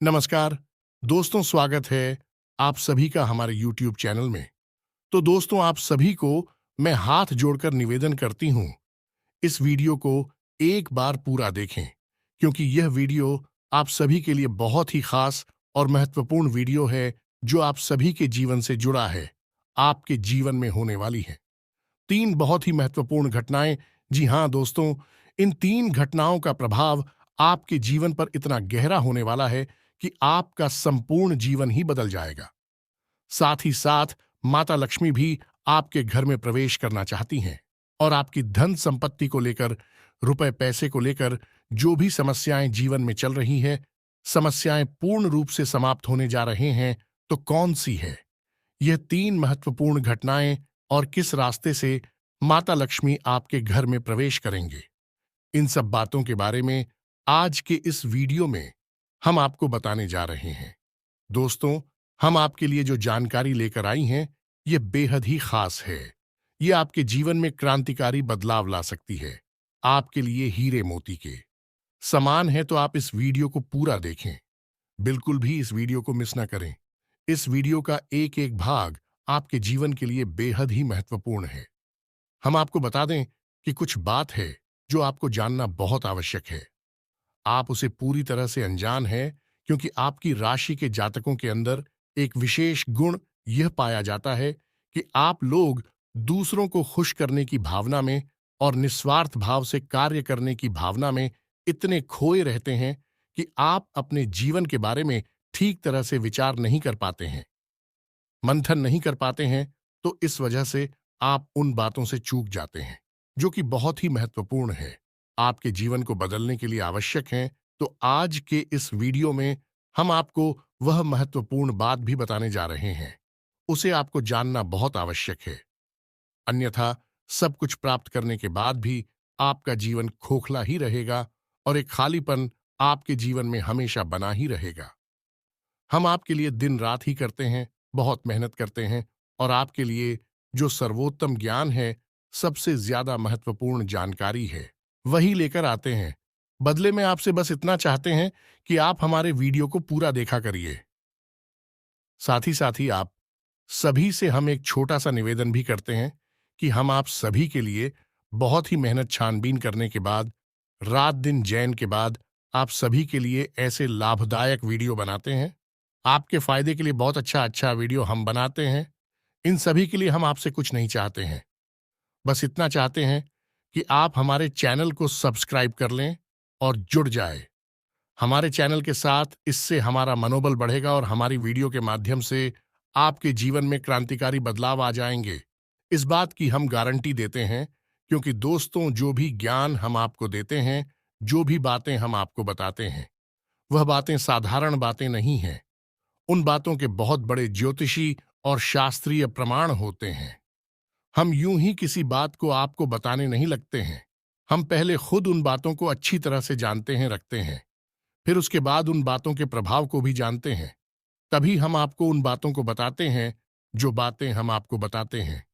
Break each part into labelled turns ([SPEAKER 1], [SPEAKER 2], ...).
[SPEAKER 1] नमस्कार दोस्तों, स्वागत है आप सभी का हमारे YouTube चैनल में। तो दोस्तों, आप सभी को मैं हाथ जोड़कर निवेदन करती हूँ, इस वीडियो को एक बार पूरा देखें, क्योंकि यह वीडियो आप सभी के लिए बहुत ही खास और महत्वपूर्ण वीडियो है, जो आप सभी के जीवन से जुड़ा है, आपके जीवन में होने वाली है। 3 बहुत ही महत्वपूर्ण घटनाएं। जी हाँ दोस्तों, इन 3 घटनाओं का प्रभाव आपके जीवन पर इतना गहरा होने वाला है कि आपका संपूर्ण जीवन ही बदल जाएगा। साथ ही साथ माता लक्ष्मी भी आपके घर में प्रवेश करना चाहती हैं और आपकी धन संपत्ति को लेकर, रुपए पैसे को लेकर जो भी समस्याएं जीवन में चल रही हैं, समस्याएं पूर्ण रूप से समाप्त होने जा रहे हैं। तो कौन सी है यह 3 महत्वपूर्ण घटनाएं और किस रास्ते से माता लक्ष्मी आपके घर में प्रवेश करेंगे? इन सब बातों के बारे में आज के इस वीडियो में हम आपको बताने जा रहे हैं। दोस्तों, हम आपके लिए जो जानकारी लेकर आई हैं, ये बेहद ही खास है। ये आपके जीवन में क्रांतिकारी बदलाव ला सकती है, आपके लिए हीरे मोती के समान है। तो आप इस वीडियो को पूरा देखें, बिल्कुल भी इस वीडियो को मिस ना करें। इस वीडियो का एक एक भाग आपके जीवन के लिए बेहद ही महत्वपूर्ण है। हम आपको बता दें कि कुछ बात है जो आपको जानना बहुत आवश्यक है। आप उसे पूरी तरह से अनजान हैं, क्योंकि आपकी राशि के जातकों के अंदर एक विशेष गुण यह पाया जाता है कि आप लोग दूसरों को खुश करने की भावना में और निस्वार्थ भाव से कार्य करने की भावना में इतने खोए रहते हैं कि आप अपने जीवन के बारे में ठीक तरह से विचार नहीं कर पाते हैं, मंथन नहीं कर पाते हैं। तो इस वजह से आप उन बातों से चूक जाते हैं जो कि बहुत ही महत्वपूर्ण है, आपके जीवन को बदलने के लिए आवश्यक हैं। तो आज के इस वीडियो में हम आपको वह महत्वपूर्ण बात भी बताने जा रहे हैं, उसे आपको जानना बहुत आवश्यक है। अन्यथा सब कुछ प्राप्त करने के बाद भी आपका जीवन खोखला ही रहेगा और एक खालीपन आपके जीवन में हमेशा बना ही रहेगा। हम आपके लिए दिन रात ही करते हैं, बहुत मेहनत करते हैं और आपके लिए जो सर्वोत्तम ज्ञान है, सबसे ज्यादा महत्वपूर्ण जानकारी है, वही लेकर आते हैं। बदले में आपसे बस इतना चाहते हैं कि आप हमारे वीडियो को पूरा देखा करिए। साथ ही आप सभी से हम एक छोटा सा निवेदन भी करते हैं कि हम आप सभी के लिए बहुत ही मेहनत छानबीन करने के बाद, रात दिन जैन के बाद, आप सभी के लिए ऐसे लाभदायक वीडियो बनाते हैं। आपके फायदे के लिए बहुत अच्छा अच्छा वीडियो हम बनाते हैं। इन सभी के लिए हम आपसे कुछ नहीं चाहते हैं, बस इतना चाहते हैं कि आप हमारे चैनल को सब्सक्राइब कर लें और जुड़ जाए हमारे चैनल के साथ। इससे हमारा मनोबल बढ़ेगा और हमारी वीडियो के माध्यम से आपके जीवन में क्रांतिकारी बदलाव आ जाएंगे। इस बात की हम गारंटी देते हैं, क्योंकि दोस्तों, जो भी ज्ञान हम आपको देते हैं, जो भी बातें हम आपको बताते हैं, वह बातें साधारण बातें नहीं हैं। उन बातों के बहुत बड़े ज्योतिषी और शास्त्रीय प्रमाण होते हैं। हम यूं ही किसी बात को आपको बताने नहीं लगते हैं। हम पहले खुद उन बातों को अच्छी तरह से जानते हैं, रखते हैं, फिर उसके बाद उन बातों के प्रभाव को भी जानते हैं। तभी हम आपको उन बातों को बताते हैं, जो बातें हम आपको बताते हैं।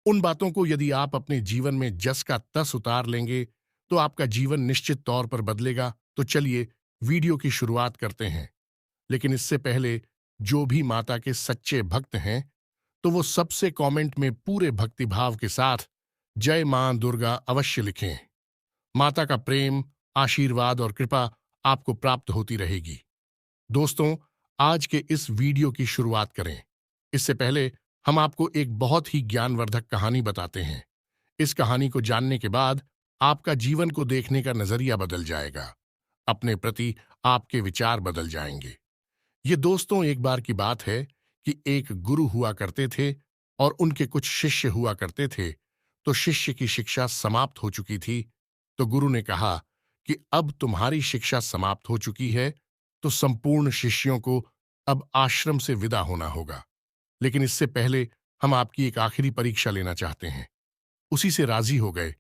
[SPEAKER 1] उन बातों को यदि आप अपने जीवन में जस का तस उतार लेंगे, तो आपका जीवन निश्चित तौर पर बदलेगा। तो चलिए वीडियो की शुरुआत करते हैं। लेकिन इससे पहले, जो भी माता के सच्चे भक्त हैं, तो वो सबसे कमेंट में पूरे भक्तिभाव के साथ जय मां दुर्गा अवश्य लिखें। माता का प्रेम, आशीर्वाद और कृपा आपको प्राप्त होती रहेगी। दोस्तों, आज के इस वीडियो की शुरुआत करें इससे पहले हम आपको एक बहुत ही ज्ञानवर्धक कहानी बताते हैं। इस कहानी को जानने के बाद आपका जीवन को देखने का नजरिया बदल जाएगा, अपने प्रति आपके विचार बदल जाएंगे। ये दोस्तों, एक बार की बात है कि एक गुरु हुआ करते थे और उनके कुछ शिष्य हुआ करते थे। तो शिष्य की शिक्षा समाप्त हो चुकी थी। तो गुरु ने कहा कि अब तुम्हारी शिक्षा समाप्त हो चुकी है, तो संपूर्ण शिष्यों को अब आश्रम से विदा होना होगा। लेकिन इससे पहले हम आपकी एक आखिरी परीक्षा लेना चाहते हैं। उसी से राजी हो गए।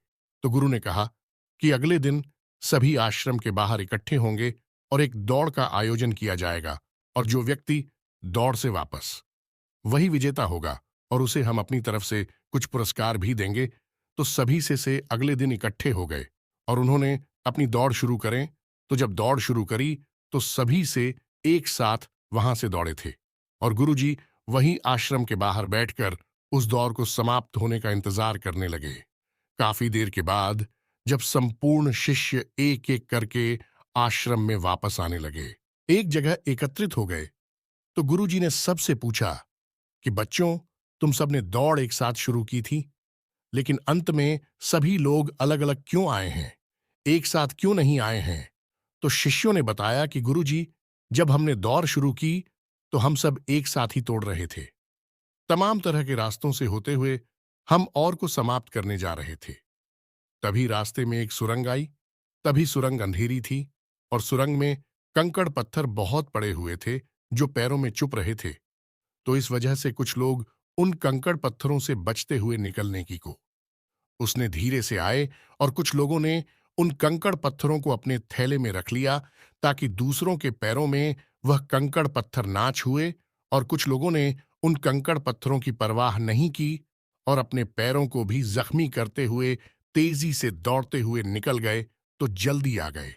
[SPEAKER 1] तो गुरु ने कहा कि अगले दिन सभी आश्रम के बाहर इकट्ठे होंगे और एक दौड़ का आयोजन किया जाएगा, और जो व्यक्ति दौड़ से वापस, वही विजेता होगा और उसे हम अपनी तरफ से कुछ पुरस्कार भी देंगे। तो सभी से अगले दिन इकट्ठे हो गए और उन्होंने अपनी दौड़ शुरू करें। तो जब दौड़ शुरू करी, तो सभी से एक साथ वहां से दौड़े थे और गुरुजी वहीं आश्रम के बाहर बैठकर उस दौड़ को समाप्त होने का इंतजार करने लगे। काफी देर के बाद जब संपूर्ण शिष्य एक एक करके आश्रम में वापस आने लगे, एक जगह एकत्रित हो गए, तो गुरुजी ने सबसे पूछा कि बच्चों, तुम सबने दौड़ एक साथ शुरू की थी, लेकिन अंत में सभी लोग अलग अलग क्यों आए हैं, एक साथ क्यों नहीं आए हैं? तो शिष्यों ने बताया कि गुरुजी, जब हमने दौड़ शुरू की तो हम सब एक साथ ही तोड़ रहे थे। तमाम तरह के रास्तों से होते हुए हम और को समाप्त करने जा रहे थे। तभी रास्ते में एक सुरंग आई। तभी सुरंग अंधेरी थी और सुरंग में कंकड़ पत्थर बहुत पड़े हुए थे जो पैरों में चुप रहे थे। तो इस वजह से कुछ लोग उन कंकड़ पत्थरों से बचते हुए निकलने की को उसने धीरे से आए और कुछ लोगों ने उन कंकड़ पत्थरों को अपने थैले में रख लिया ताकि दूसरों के पैरों में वह कंकड़ पत्थर ना छुए, और कुछ लोगों ने उन कंकड़ पत्थरों की परवाह नहीं की और अपने पैरों को भी जख्मी करते हुए तेजी से दौड़ते हुए निकल गए तो जल्दी आ गए।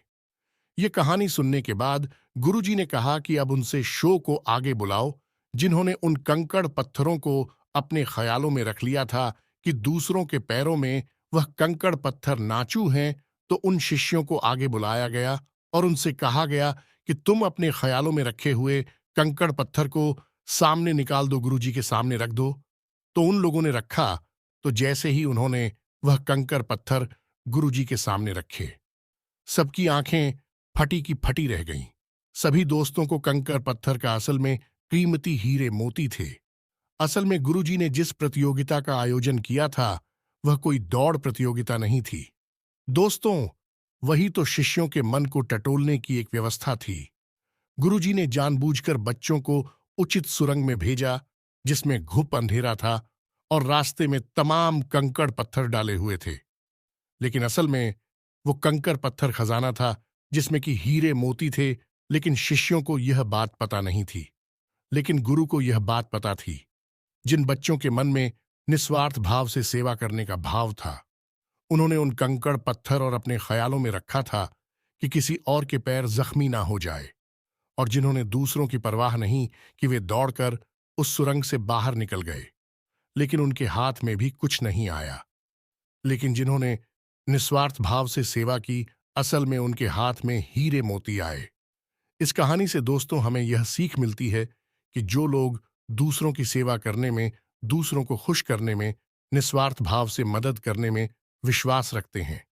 [SPEAKER 1] ये कहानी सुनने के बाद गुरुजी ने कहा कि अब उनसे शो को आगे बुलाओ, जिन्होंने उन कंकड़ पत्थरों को अपने ख्यालों में रख लिया था कि दूसरों के पैरों में वह कंकड़ पत्थर नाचू हैं। तो उन शिष्यों को आगे बुलाया गया और उनसे कहा गया कि तुम अपने ख्यालों में रखे हुए कंकड़ पत्थर को सामने निकाल दो, गुरुजी के सामने रख दो। तो उन लोगों ने रखा। तो जैसे ही उन्होंने वह कंकड़ पत्थर गुरुजी के सामने रखे, सबकी आंखें फटी की फटी रह गईं। सभी दोस्तों को कंकड़ पत्थर का असल में कीमती हीरे मोती थे। असल में गुरुजी ने जिस प्रतियोगिता का आयोजन किया था वह कोई दौड़ प्रतियोगिता नहीं थी दोस्तों, वही तो शिष्यों के मन को टटोलने की एक व्यवस्था थी। गुरुजी ने जानबूझकर बच्चों को उचित सुरंग में भेजा जिसमें घुप अंधेरा था और रास्ते में तमाम कंकड़ पत्थर डाले हुए थे। लेकिन असल में वो कंकड़ पत्थर खजाना था जिसमें कि हीरे मोती थे। लेकिन शिष्यों को यह बात पता नहीं थी, लेकिन गुरु को यह बात पता थी। जिन बच्चों के मन में निस्वार्थ भाव से सेवा करने का भाव था, उन्होंने उन कंकड़ पत्थर और अपने ख्यालों में रखा था कि किसी और के पैर जख्मी ना हो जाए, और जिन्होंने दूसरों की परवाह नहीं कि वे दौड़कर उस सुरंग से बाहर निकल गए, लेकिन उनके हाथ में भी कुछ नहीं आया। लेकिन जिन्होंने निस्वार्थ भाव से सेवा की, असल में उनके हाथ में हीरे मोती आए। इस कहानी से दोस्तों हमें यह सीख मिलती है कि जो लोग दूसरों की सेवा करने में, दूसरों को खुश करने में, निस्वार्थ भाव से मदद करने में विश्वास रखते हैं,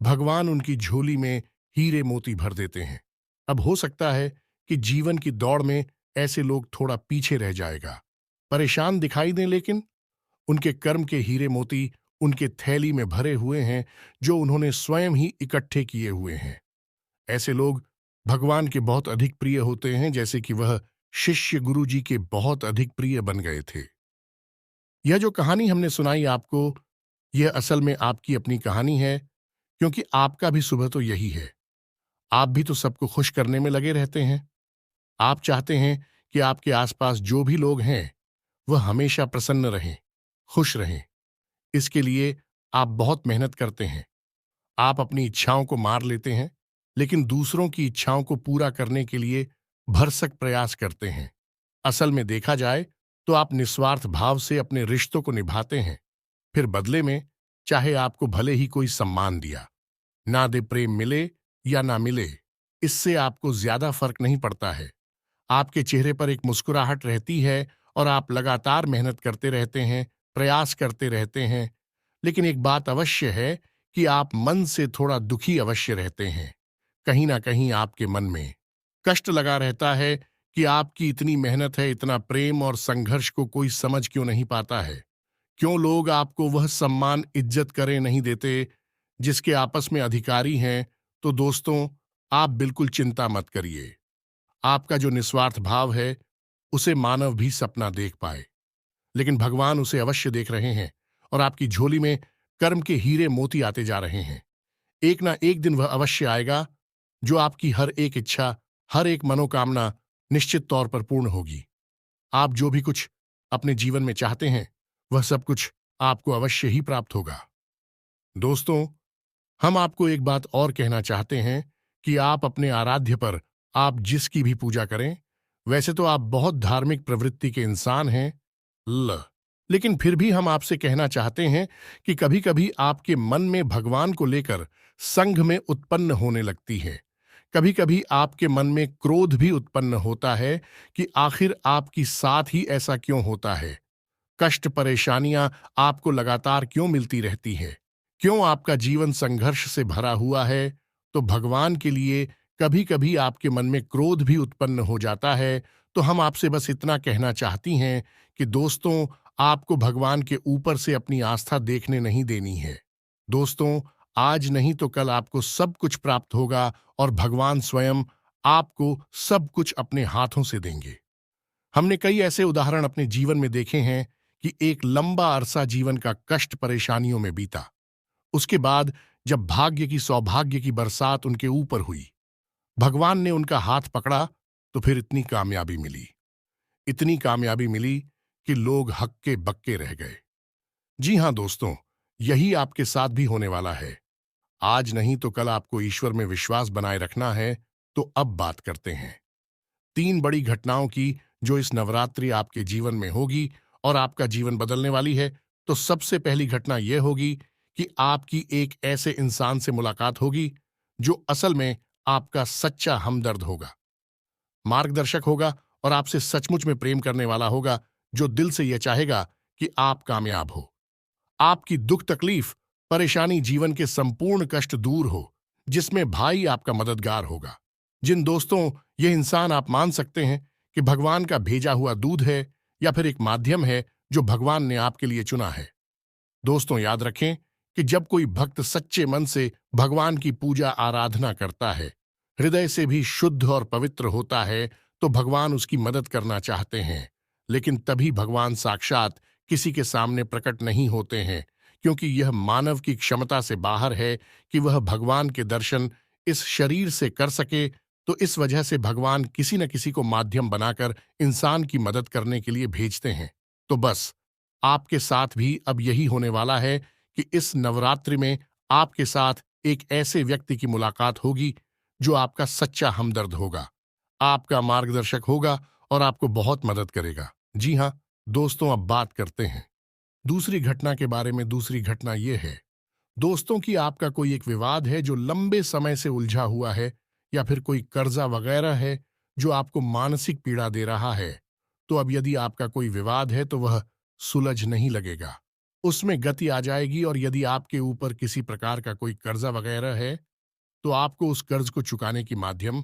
[SPEAKER 1] भगवान उनकी झोली में हीरे मोती भर देते हैं। अब हो सकता है कि जीवन की दौड़ में ऐसे लोग थोड़ा पीछे रह जाएगा, परेशान दिखाई दें, लेकिन उनके कर्म के हीरे मोती उनके थैली में भरे हुए हैं जो उन्होंने स्वयं ही इकट्ठे किए हुए हैं। ऐसे लोग भगवान के बहुत अधिक प्रिय होते हैं, जैसे कि वह शिष्य गुरु जी के बहुत अधिक प्रिय बन गए थे। यह जो कहानी हमने सुनाई आपको, यह असल में आपकी अपनी कहानी है, क्योंकि आपका भी सुबह तो यही है। आप भी तो सबको खुश करने में लगे रहते हैं। आप चाहते हैं कि आपके आसपास जो भी लोग हैं वह हमेशा प्रसन्न रहें, खुश रहें। इसके लिए आप बहुत मेहनत करते हैं। आप अपनी इच्छाओं को मार लेते हैं, लेकिन दूसरों की इच्छाओं को पूरा करने के लिए भरसक प्रयास करते हैं। असल में देखा जाए तो आप निस्वार्थ भाव से अपने रिश्तों को निभाते हैं। फिर बदले में चाहे आपको भले ही कोई सम्मान दिया ना दे, प्रेम मिले या ना मिले, इससे आपको ज्यादा फर्क नहीं पड़ता है। आपके चेहरे पर एक मुस्कुराहट रहती है और आप लगातार मेहनत करते रहते हैं, प्रयास करते रहते हैं। लेकिन एक बात अवश्य है कि आप मन से थोड़ा दुखी अवश्य रहते हैं। कहीं ना कहीं आपके मन में कष्ट लगा रहता है कि आपकी इतनी मेहनत है, इतना प्रेम और संघर्ष को कोई समझ क्यों नहीं पाता है। क्यों लोग आपको वह सम्मान, इज्जत करें नहीं देते जिसके आपस में अधिकारी हैं। तो दोस्तों, आप बिल्कुल चिंता मत करिए। आपका जो निस्वार्थ भाव है उसे मानव भी सपना देख पाए, लेकिन भगवान उसे अवश्य देख रहे हैं और आपकी झोली में कर्म के हीरे मोती आते जा रहे हैं। एक ना एक दिन वह अवश्य आएगा जो आपकी हर एक इच्छा, हर एक मनोकामना निश्चित तौर पर पूर्ण होगी। आप जो भी कुछ अपने जीवन में चाहते हैं वह सब कुछ आपको अवश्य ही प्राप्त होगा। दोस्तों, हम आपको एक बात और कहना चाहते हैं कि आप अपने आराध्य पर आप जिसकी भी पूजा करें, वैसे तो आप बहुत धार्मिक प्रवृत्ति के इंसान हैं, लेकिन फिर भी हम आपसे कहना चाहते हैं कि कभी-कभी आपके मन में भगवान को लेकर संघ में उत्पन्न होने लगती है। कभी-कभी आपके मन में क्रोध भी उत्पन्न होता है कि आखिर आपकी साथ ही ऐसा क्यों होता है? कष्ट परेशानियां आपको लगातार क्यों मिलती रहती है? क्यों आपका जीवन संघर्ष से भरा हुआ है? तो भगवान के लिए कभी-कभी आपके मन में क्रोध भी उत्पन्न हो जाता है, तो हम आपसे बस इतना कहना चाहती हैं कि दोस्तों, आपको भगवान के ऊपर से अपनी आस्था देखने नहीं देनी है। दोस्तों, आज नहीं तो कल आपको सब कुछ प्राप्त होगा और भगवान स्वयं आपको सब कुछ अपने हाथों से देंगे। हमने कई ऐसे उदाहरण अपने जीवन में देखे हैं कि एक लंबा अरसा जीवन का कष्ट परेशानियों में बीता। उसके बाद जब भाग्य की सौभाग्य की बरसात उनके ऊपर हुई, भगवान ने उनका हाथ पकड़ा, तो फिर इतनी कामयाबी मिली कि लोग हक्के बक्के रह गए। जी हां दोस्तों, यही आपके साथ भी होने वाला है। आज नहीं तो कल आपको ईश्वर में विश्वास बनाए रखना है। तो अब बात करते हैं 3 बड़ी घटनाओं की जो इस नवरात्रि आपके जीवन में होगी और आपका जीवन बदलने वाली है। तो सबसे पहली घटना यह होगी कि आपकी एक ऐसे इंसान से मुलाकात होगी जो असल में आपका सच्चा हमदर्द होगा, मार्गदर्शक होगा और आपसे सचमुच में प्रेम करने वाला होगा, जो दिल से यह चाहेगा कि आप कामयाब हो, आपकी दुख तकलीफ परेशानी जीवन के संपूर्ण कष्ट दूर हो, जिसमें भाई आपका मददगार होगा। जिन दोस्तों, यह इंसान आप मान सकते हैं कि भगवान का भेजा हुआ दूध है या फिर एक माध्यम है जो भगवान ने आपके लिए चुना है। दोस्तों, याद रखें कि जब कोई भक्त सच्चे मन से भगवान की पूजा आराधना करता है, हृदय से भी शुद्ध और पवित्र होता है, तो भगवान उसकी मदद करना चाहते हैं। लेकिन तभी भगवान साक्षात किसी के सामने प्रकट नहीं होते हैं, क्योंकि यह मानव की क्षमता से बाहर है कि वह भगवान के दर्शन इस शरीर से कर सके। तो इस वजह से भगवान किसी न किसी को माध्यम बनाकर इंसान की मदद करने के लिए भेजते हैं। तो बस आपके साथ भी अब यही होने वाला है कि इस नवरात्रि में आपके साथ एक ऐसे व्यक्ति की मुलाकात होगी जो आपका सच्चा हमदर्द होगा, आपका मार्गदर्शक होगा और आपको बहुत मदद करेगा। जी हां दोस्तों, अब बात करते हैं दूसरी घटना के बारे में। दूसरी घटना यह है दोस्तों कि आपका कोई एक विवाद है जो लंबे समय से उलझा हुआ है, या फिर कोई कर्जा वगैरह है जो आपको मानसिक पीड़ा दे रहा है। तो अब यदि आपका कोई विवाद है तो वह सुलझ नहीं लगेगा, उसमें गति आ जाएगी। और यदि आपके ऊपर किसी प्रकार का कोई कर्जा वगैरह है, तो आपको उस कर्ज को चुकाने की माध्यम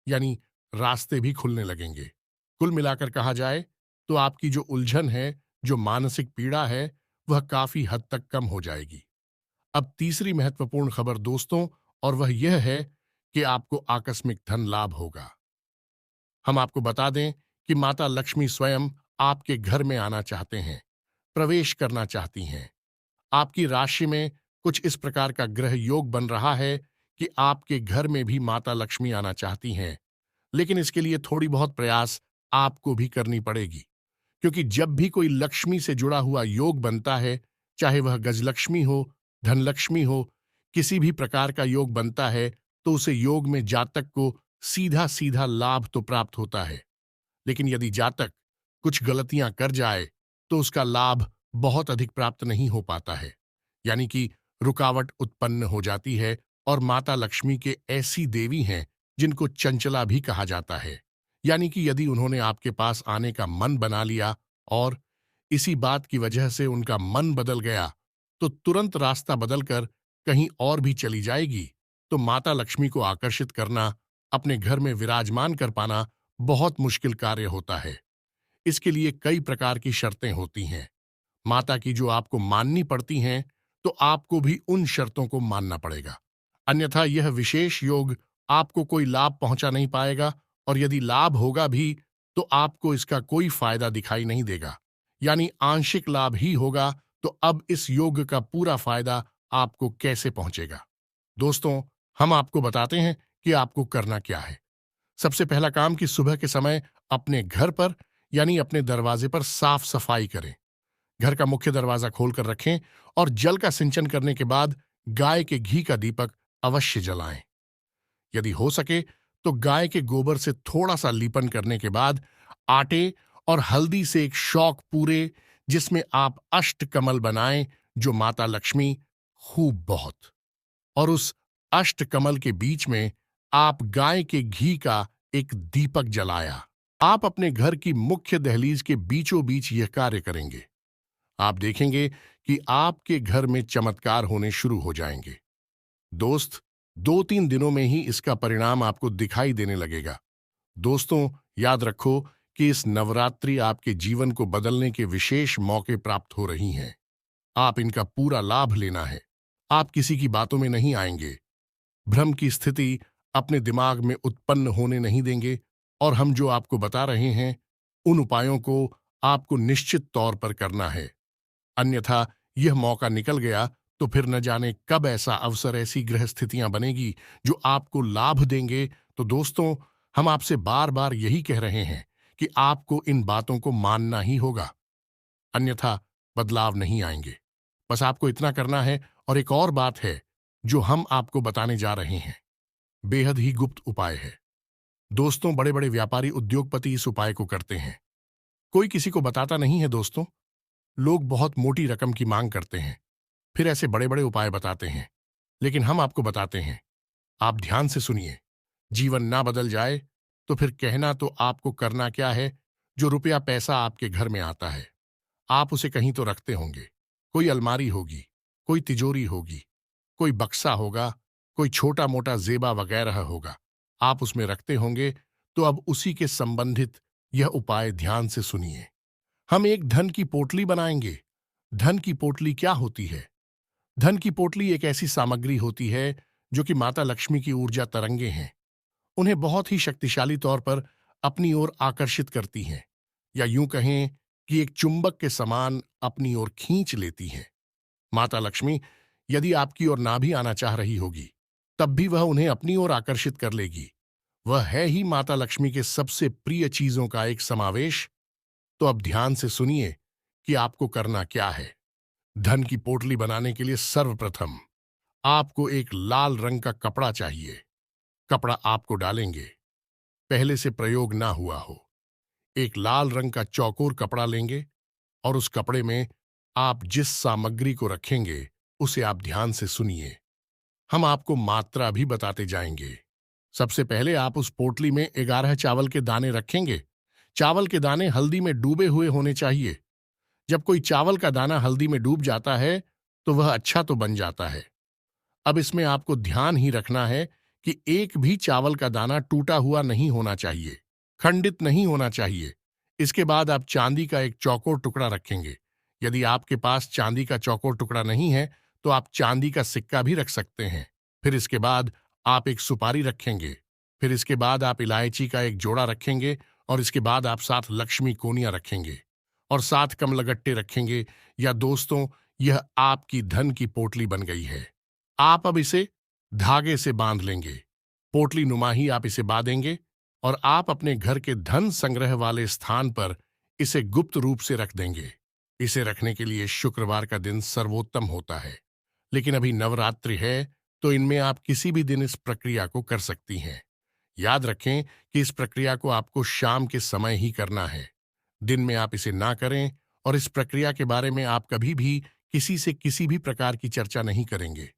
[SPEAKER 1] यानी रास्ते भी खुलने लगेंगे। कुल मिलाकर कहा जाए तो आपकी जो उलझन है, जो मानसिक पीड़ा है, वह काफी हद तक कम हो जाएगी। अब तीसरी महत्वपूर्ण खबर दोस्तों, और वह यह है कि आपको आकस्मिक धन लाभ होगा। हम आपको बता दें कि माता लक्ष्मी स्वयं आपके घर में आना चाहते हैं, प्रवेश करना चाहती हैं। आपकी राशि में कुछ इस प्रकार का ग्रह योग बन रहा है कि आपके घर में भी माता लक्ष्मी आना चाहती हैं। लेकिन इसके लिए थोड़ी बहुत प्रयास आपको भी करनी पड़ेगी, क्योंकि जब भी कोई लक्ष्मी से जुड़ा हुआ योग बनता है, चाहे वह गजलक्ष्मी हो, धनलक्ष्मी हो, किसी भी प्रकार का योग बनता है, तो उसे योग में जातक को सीधा सीधा लाभ तो प्राप्त होता है। लेकिन यदि जातक कुछ गलतियां कर जाए तो उसका लाभ बहुत अधिक प्राप्त नहीं हो पाता है, यानी कि रुकावट उत्पन्न हो जाती है। और माता लक्ष्मी के ऐसी देवी हैं जिनको चंचला भी कहा जाता है, यानी कि यदि उन्होंने आपके पास आने का मन बना लिया और इसी बात की वजह से उनका मन बदल गया, तो तुरंत रास्ता बदलकर कहीं और भी चली जाएगी। तो माता लक्ष्मी को आकर्षित करना, अपने घर में विराजमान कर पाना बहुत मुश्किल कार्य होता है। इसके लिए कई प्रकार की शर्तें होती हैं, माता की जो आपको माननी पड़ती हैं, तो आपको भी उन शर्तों को मानना पड़ेगा। अन्यथा यह विशेष योग आपको कोई लाभ पहुंचा नहीं पाएगा, और यदि लाभ होगा भी तो आपको इसका कोई फायदा दिखाई नहीं देगा, यानी आंशिक लाभ ही होगा। तो अब इस योग का पूरा फायदा आपको कैसे पहुंचेगा? दोस्तों, हम आपको बताते हैं कि आपको करना क्या है। सबसे पहला काम कि सुबह के समय अपने घर पर यानी अपने दरवाजे पर साफ सफाई करें। घर का मुख्य दरवाजा खोलकर रखें और जल का सिंचन करने के बाद गाय के घी का दीपक अवश्य जलाएं। यदि हो सके तो गाय के गोबर से थोड़ा सा लीपन करने के बाद आटे और हल्दी से एक शौक पूरे, जिसमें आप अष्टकमल बनाएं जो माता लक्ष्मी खूब बहुत, और उस अष्टकमल के बीच में आप गाय के घी का एक दीपक जलाया। आप अपने घर की मुख्य दहलीज के बीचों बीच यह कार्य करेंगे। आप देखेंगे कि आपके घर में चमत्कार होने शुरू हो जाएंगे। दोस्त, 2-3 दिनों में ही इसका परिणाम आपको दिखाई देने लगेगा। दोस्तों, याद रखो कि इस नवरात्रि आपके जीवन को बदलने के विशेष मौके प्राप्त हो रही हैं। आप इनका पूरा लाभ लेना है। आप किसी की बातों में नहीं आएंगे, भ्रम की स्थिति अपने दिमाग में उत्पन्न होने नहीं देंगे, और हम जो आपको बता रहे हैं उन उपायों को आपको निश्चित तौर पर करना है। अन्यथा यह मौका निकल गया तो फिर न जाने कब ऐसा अवसर, ऐसी ग्रह स्थितियां बनेगी जो आपको लाभ देंगे। तो दोस्तों, हम आपसे बार बार यही कह रहे हैं कि आपको इन बातों को मानना ही होगा, अन्यथा बदलाव नहीं आएंगे। बस आपको इतना करना है। और एक और बात है जो हम आपको बताने जा रहे हैं, बेहद ही गुप्त उपाय है। दोस्तों, बड़े बड़े व्यापारी, उद्योगपति इस उपाय को करते हैं, कोई किसी को बताता नहीं है। दोस्तों, लोग बहुत मोटी रकम की मांग करते हैं, फिर ऐसे बड़े बड़े उपाय बताते हैं, लेकिन हम आपको बताते हैं। आप ध्यान से सुनिए। जीवन ना बदल जाए तो फिर कहना तो आपको करना क्या है। जो रुपया पैसा आपके घर में आता है, आप उसे कहीं तो रखते होंगे। कोई अलमारी होगी, कोई तिजोरी होगी, कोई बक्सा होगा, कोई छोटा मोटा जेबा वगैरह होगा, आप उसमें रखते होंगे। तो अब उसी के संबंधित यह उपाय ध्यान से सुनिए। हम एक धन की पोटली बनाएंगे। धन की पोटली क्या होती है? धन की पोटली एक ऐसी सामग्री होती है जो कि माता लक्ष्मी की ऊर्जा तरंगे हैं। उन्हें बहुत ही शक्तिशाली तौर पर अपनी ओर आकर्षित करती हैं, या यूं कहें कि एक चुंबक के समान अपनी ओर खींच लेती हैं। माता लक्ष्मी यदि आपकी ओर ना भी आना चाह रही होगी, तब भी वह उन्हें अपनी ओर आकर्षित कर लेगी। वह है ही माता लक्ष्मी के सबसे प्रिय चीजों का एक समावेश। तो अब ध्यान से सुनिए कि आपको करना क्या है। धन की पोटली बनाने के लिए सर्वप्रथम आपको एक लाल रंग का कपड़ा चाहिए। कपड़ा आपको डालेंगे, पहले से प्रयोग ना हुआ हो। एक लाल रंग का चौकोर कपड़ा लेंगे, और उस कपड़े में आप जिस सामग्री को रखेंगे उसे आप ध्यान से सुनिए। हम आपको मात्रा भी बताते जाएंगे। सबसे पहले आप उस पोटली में 11 चावल के दाने रखेंगे। चावल के दाने हल्दी में डूबे हुए होने चाहिए। जब कोई चावल का दाना हल्दी में डूब जाता है तो वह अच्छा तो बन जाता है। अब इसमें आपको ध्यान ही रखना है कि एक भी चावल का दाना टूटा हुआ नहीं होना चाहिए, खंडित नहीं होना चाहिए। इसके बाद आप चांदी का एक चौकोर टुकड़ा रखेंगे। यदि आपके पास चांदी का चौकोर टुकड़ा नहीं है तो आप चांदी का सिक्का भी रख सकते हैं। फिर इसके बाद आप एक सुपारी रखेंगे। फिर इसके बाद आप इलायची का एक जोड़ा रखेंगे, और इसके बाद आप 7 लक्ष्मी कोनियां रखेंगे और 7 कमलगट्टे रखेंगे। या दोस्तों, यह आपकी धन की पोटली बन गई है। आप अब इसे धागे से बांध लेंगे। पोटली नुमा ही आप इसे बांधेंगे, और आप अपने घर के धन संग्रह वाले स्थान पर इसे गुप्त रूप से रख देंगे। इसे रखने के लिए शुक्रवार का दिन सर्वोत्तम होता है, लेकिन अभी नवरात्रि है तो इनमें आप किसी भी दिन इस प्रक्रिया को कर सकती हैं। याद रखें कि इस प्रक्रिया को आपको शाम के समय ही करना है। दिन में आप इसे ना करें, और इस प्रक्रिया के बारे में आप कभी भी किसी से किसी भी प्रकार की चर्चा नहीं करेंगे।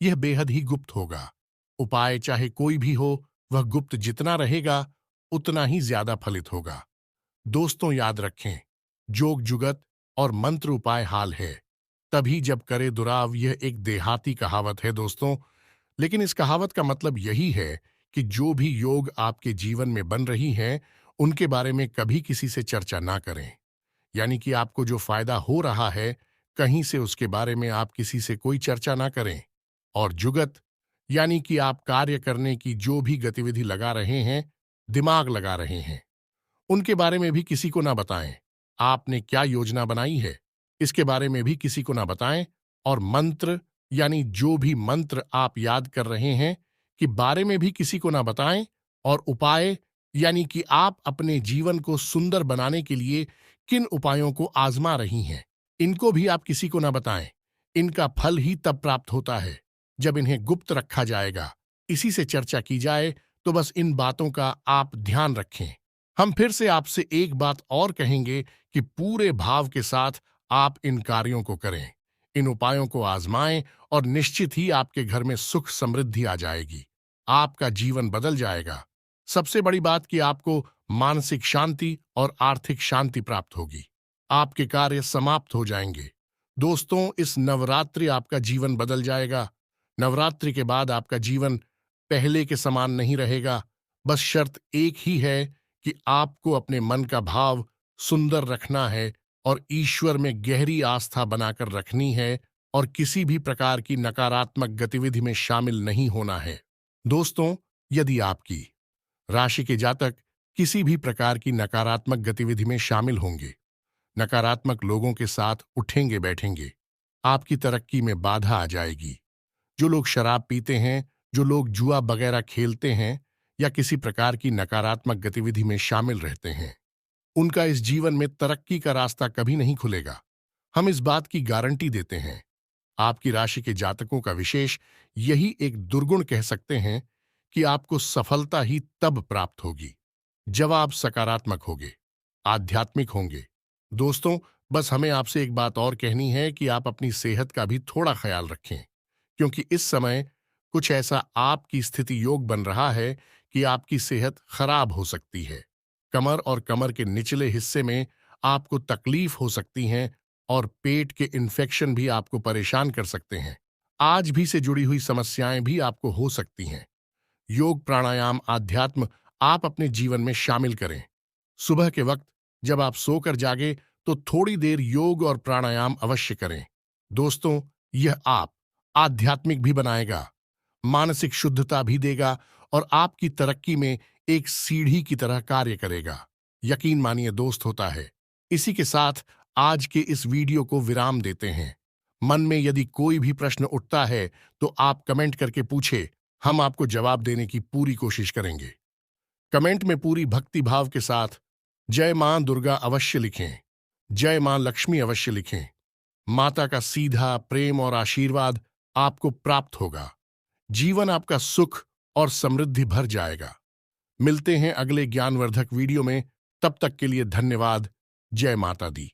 [SPEAKER 1] यह बेहद ही गुप्त होगा। उपाय चाहे कोई भी हो, वह गुप्त जितना रहेगा उतना ही ज्यादा फलित होगा। दोस्तों, याद रखें, जोग जुगत और मंत्र उपाय हाल है तभी जब करे दुराव। यह एक देहाती कहावत है दोस्तों, लेकिन इस कहावत का मतलब यही है कि जो भी योग आपके जीवन में बन रही हैं उनके बारे में कभी किसी से चर्चा ना करें। यानी कि आपको जो फायदा हो रहा है कहीं से उसके बारे में आप किसी से कोई चर्चा ना करें। और जुगत यानी कि आप कार्य करने की जो भी गतिविधि लगा रहे हैं, दिमाग लगा रहे हैं, उनके बारे में भी किसी को ना बताएं। आपने क्या योजना बनाई है इसके बारे में भी किसी को ना बताएं। और मंत्र यानी जो भी मंत्र आप याद कर रहे हैं कि बारे में भी किसी को ना बताएं। और उपाय यानी कि आप अपने जीवन को सुंदर बनाने के लिए किन उपायों को आजमा रही हैं, इनको भी आप किसी को ना बताएं। इनका फल ही तब प्राप्त होता है जब इन्हें गुप्त रखा जाएगा। इसी से चर्चा की जाए तो बस इन बातों का आप ध्यान रखें। हम फिर से आपसे एक बात और कहेंगे कि पूरे भाव के साथ आप इन कार्यों को करें, इन उपायों को आजमाएं और निश्चित ही आपके घर में सुख समृद्धि आ जाएगी। आपका जीवन बदल जाएगा। सबसे बड़ी बात कि आपको मानसिक शांति और आर्थिक शांति प्राप्त होगी। आपके कार्य समाप्त हो जाएंगे। दोस्तों, इस नवरात्रि आपका जीवन बदल जाएगा। नवरात्रि के बाद आपका जीवन पहले के समान नहीं रहेगा। बस शर्त एक ही है कि आपको अपने मन का भाव सुंदर रखना है और ईश्वर में गहरी आस्था बनाकर रखनी है और किसी भी प्रकार की नकारात्मक गतिविधि में शामिल नहीं होना है। दोस्तों, यदि आपकी राशि के जातक किसी भी प्रकार की नकारात्मक गतिविधि में शामिल होंगे, नकारात्मक लोगों के साथ उठेंगे बैठेंगे, आपकी तरक्की में बाधा आ जाएगी। जो लोग शराब पीते हैं, जो लोग जुआ वगैरह खेलते हैं या किसी प्रकार की नकारात्मक गतिविधि में शामिल रहते हैं, उनका इस जीवन में तरक्की का रास्ता कभी नहीं खुलेगा। हम इस बात की गारंटी देते हैं। आपकी राशि के जातकों का विशेष यही एक दुर्गुण कह सकते हैं कि आपको सफलता ही तब प्राप्त होगी जब आप सकारात्मक होंगे, आध्यात्मिक होंगे। दोस्तों, बस हमें आपसे एक बात और कहनी है कि आप अपनी सेहत का भी थोड़ा ख्याल रखें, क्योंकि इस समय कुछ ऐसा आपकी स्थिति योग बन रहा है कि आपकी सेहत खराब हो सकती है। कमर और कमर के निचले हिस्से में आपको तकलीफ हो सकती है और पेट के इन्फेक्शन भी आपको परेशान कर सकते हैं। आज भी से जुड़ी हुई समस्याएं भी आपको हो सकती हैं। योग, प्राणायाम, आध्यात्म आप अपने जीवन में शामिल करें। सुबह के वक्त जब आप सोकर जागे तो थोड़ी देर योग और प्राणायाम अवश्य करें। दोस्तों, यह आप आध्यात्मिक भी बनाएगा, मानसिक शुद्धता भी देगा और आपकी तरक्की में एक सीढ़ी की तरह कार्य करेगा। यकीन मानिए दोस्त, होता है। इसी के साथ आज के इस वीडियो को विराम देते हैं। मन में यदि कोई भी प्रश्न उठता है तो आप कमेंट करके पूछे, हम आपको जवाब देने की पूरी कोशिश करेंगे। कमेंट में पूरी भक्ति भाव के साथ जय मां दुर्गा अवश्य लिखें, जय मां लक्ष्मी अवश्य लिखें। माता का सीधा प्रेम और आशीर्वाद आपको प्राप्त होगा। जीवन आपका सुख और समृद्धि भर जाएगा। मिलते हैं अगले ज्ञानवर्धक वीडियो में। तब तक के लिए धन्यवाद। जय माता दी।